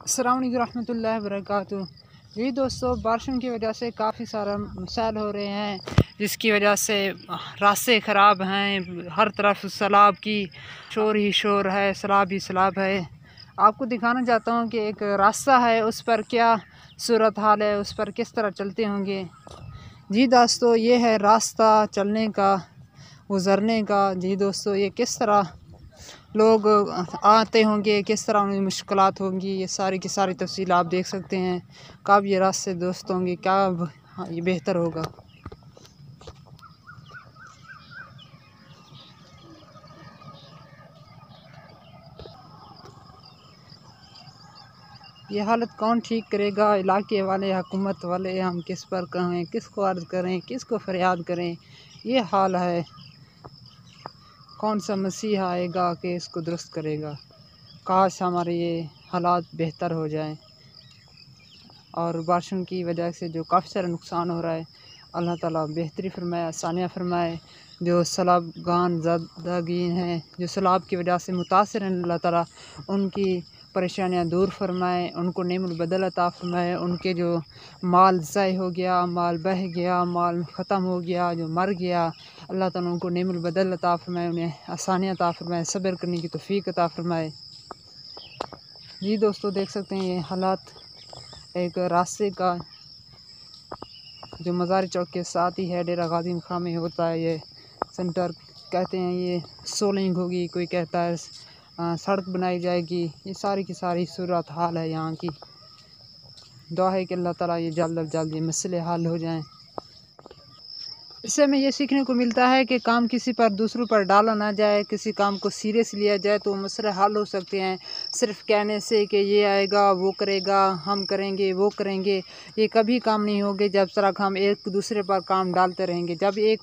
अस्सलाम वालेकुम रहमतुल्लाहि व बरकातुहू। जी दोस्तों, बारिशों की वजह से काफ़ी सारा मसाइल हो रहे हैं, जिसकी वजह से रास्ते ख़राब हैं। हर तरफ सैलाब की शोर ही शोर है, सैलाब ही सैलाब है। आपको दिखाना चाहता हूँ कि एक रास्ता है, उस पर क्या सूरत हाल है, उस पर किस तरह चलते होंगे। जी दोस्तों, ये है रास्ता चलने का, गुज़रने का। जी दोस्तों, ये किस तरह लोग आते होंगे, किस तरह उन्हें मुश्किलात होंगी, ये सारी की सारी तफसील आप देख सकते हैं। कब ये रास्ते दुरुस्त होंगे, कब ये बेहतर होगा। ये हालत कौन ठीक करेगा? इलाके वाले, हुकूमत वाले। हम किस पर कहें, किसको अर्ज़ करें, किसको फरियाद करें? ये हाल है। कौन सा मसीहा आएगा कि इसको दुरुस्त करेगा? काश हमारे ये हालात बेहतर हो जाएं। और बारिशों की वजह से जो काफ़ी सारा नुकसान हो रहा है, अल्लाह ताला बेहतरी फरमाए, आसानियाँ फरमाए। जो सैलाबगान ज़ादगीन हैं, जो सैलाब की वजह से मुतासिर हैं, अल्लाह ताला उनकी परेशानियाँ दूर फरमाए, उनको नेमुल बदल अता फरमाए। उनके जो माल ज़ाय हो गया, माल बह गया, माल ख़त्म हो गया, जो मर गया, अल्लाह ताला उनको नेमुल बदल अता फरमाए, उन्हें आसानियाँ अता फरमाए, सब्र करने की तौफ़ीक अता फरमाए। जी दोस्तों, देख सकते हैं ये हालात एक रास्ते का, जो मज़ार चौक के साथ ही है, डेरा गाज़ी खां में होता है ये सेंटर। कहते हैं ये सोलिंग होगी, कोई कहता है सड़क बनाई जाएगी। ये सारी की सारी सूरत हाल है यहाँ की। दुआ है कि अल्लाह ताला ये जल्द अज जल्द ये मसले हल हो जाएं। इससे हमें ये सीखने को मिलता है कि काम किसी पर, दूसरों पर डाला ना जाए। किसी काम को सीरियस लिया जाए तो मसले हल हो सकते हैं। सिर्फ कहने से कि ये आएगा, वो करेगा, हम करेंगे, वो करेंगे, ये कभी काम नहीं होंगे जब तक हम एक दूसरे पर काम डालते रहेंगे। जब एक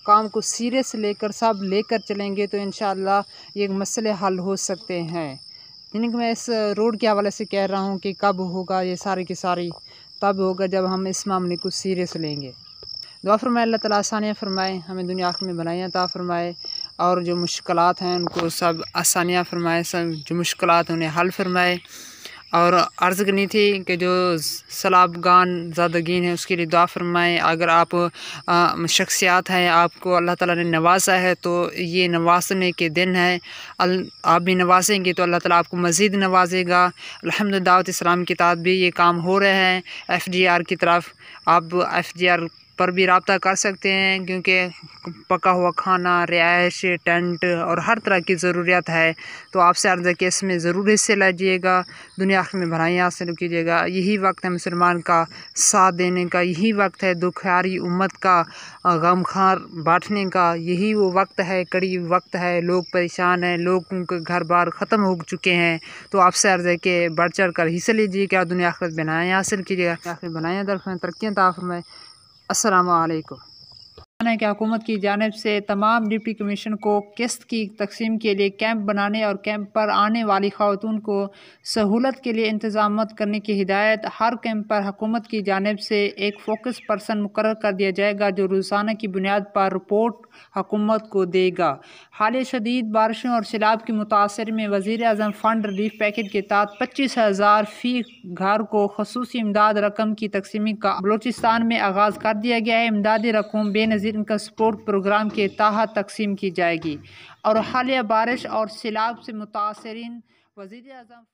काम को सीरियस लेकर सब लेकर चलेंगे तो इंशाअल्लाह ये मसले हल हो सकते हैं। यानी कि मैं इस रोड के हवाले से कह रहा हूँ कि कब होगा ये सारी की सारी, तब होगा जब हम इस मामले को सीरियस लेंगे। दुआ फरमाए अल्लाह ताला आसानियाँ फ़रमाए, हमें दुनिया आखिरत में भलाइयाँ अता फ़रमाए, और जो मुश्किलात हैं उनको सब आसानियाँ फ़रमाए, सब जो मुश्किलात हैं उन्हें हल फ़रमाए। और अर्ज़ करनी थी कि जो सैलाबगान ज़ादगीन है उसके लिए दुआ फ़रमाएँ। अगर आप शख्सियात हैं, आपको अल्लाह ताला ने नवाज़ा है, तो ये नवाज़ने के दिन है। आप भी नवाजेंगे तो अल्लाह ताला आपको मज़ीद नवाजेगा। अल्हम्दुलिल्लाह दावत इस्लाम के तहत भी ये काम हो रहे हैं। FGR की तरफ आप FGR पर भी रब्ता कर सकते हैं, क्योंकि पका हुआ खाना, रिहाइश, टेंट और हर तरह की ज़रूरियात है। तो आपसे अर्ज़ है कि इसमें ज़रूर हिस्से लीजिएगा, दुनिया आखिरत में भलाइयाँ हासिल कीजिएगा। यही वक्त है मुसलमान का साथ देने का, यही वक्त है दुखियारी उम्मत का गमखार बांटने का। यही वो वक्त है, करीब वक्त है। लोग परेशान हैं, लोगों के घर बार ख़त्म हो चुके हैं। तो आपसे अर्ज़ है कि बढ़ चढ़ कर हिस्सा लीजिएगा, दुनिया आखिरत में भलाइयाँ हासिल कीजिएगा, आखिर भलाइयाँ दरफ़ तरक्कियाँ अता फरमाए। अस्सलामु अलैकुम। है कि हुकूमत की जानिब से तमाम डिप्टी कमीशन को किस्त की तकसीम के लिए कैंप बनाने और कैंप पर आने वाली ख़वातून को सहूलत के लिए इंतज़ाम करने की हिदायत। हर कैंप पर हुकूमत की जानिब से एक फोकस पर्सन मुकर्रर कर दिया जाएगा, जो रोज़ाना की बुनियाद पर रिपोर्ट हुकूमत को देगा। हाल शदीद बारिशों और सैलाब की मुतासर में वज़ीर आज़म फ़ंड रिलीफ पैकेज के तहत 25,000 फ़ी घर को ख़ुसूसी इमदाद रकम की तकसीमी का बलूचिस्तान में आगाज़ कर दिया गया है। इमदादी रकम बेनज़ीर इनका सपोर्ट प्रोग्राम के तहत तकसीम की जाएगी। और हालिया बारिश और सैलाब से मुतासरीन वज़ीर आज़म